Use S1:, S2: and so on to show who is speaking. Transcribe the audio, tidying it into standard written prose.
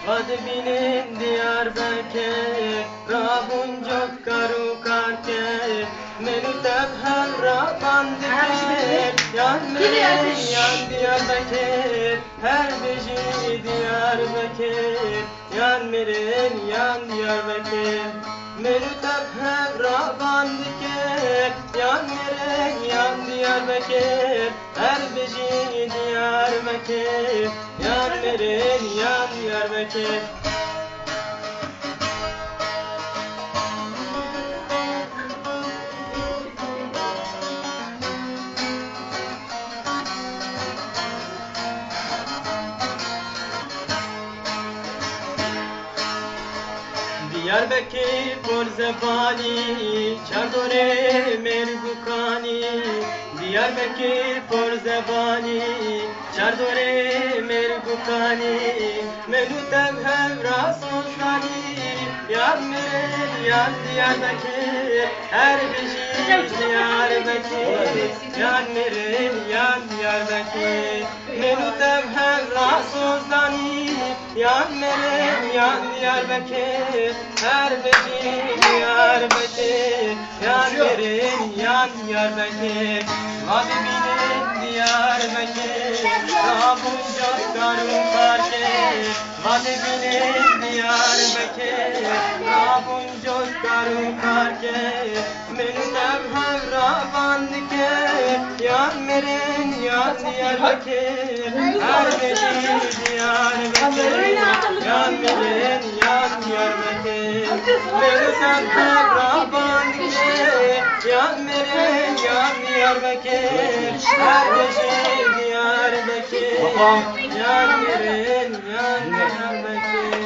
S1: Vadi binin Diyarbakır, Rabun çok karu karke, menü tebhem Rabandikir, yan merin yan Diyarbakır, her beji Diyarbakır, yan merin yan Diyarbakır, menü tebhem Rabandikir, yan merin yan Diyarbakır, her beji Diyarbakır, yan merin yan Diyarbakır. Diyarbakır Porzebani, Çardore Mergukani. Diyarbakır Porzebani, Çardore Mergukani. Menü tevhem Rasulani, yan mere yan Diyarbakır, her beşi Diyarbakır, yan mere yan Diyarbakır. Menü tevhem Rasulani, yan mere yan Diyarbakır, her beşi Diyarbakır, yan mere yan Diyarbakır. Vadi binin Diyarbakır, Rabun çok karun karke. Vadi binin Diyarbakır, Rabun çok karun karke. Menü tevhem Rabandike, yan merin yan Diyarbakır, her beşi Diyarbakır, yan merin yan Diyarbakır. Menü tevhem Rabandike, yan merin yan Diyarbakır, her beşi Diyarbakır, yan merin yan Diyarbakır.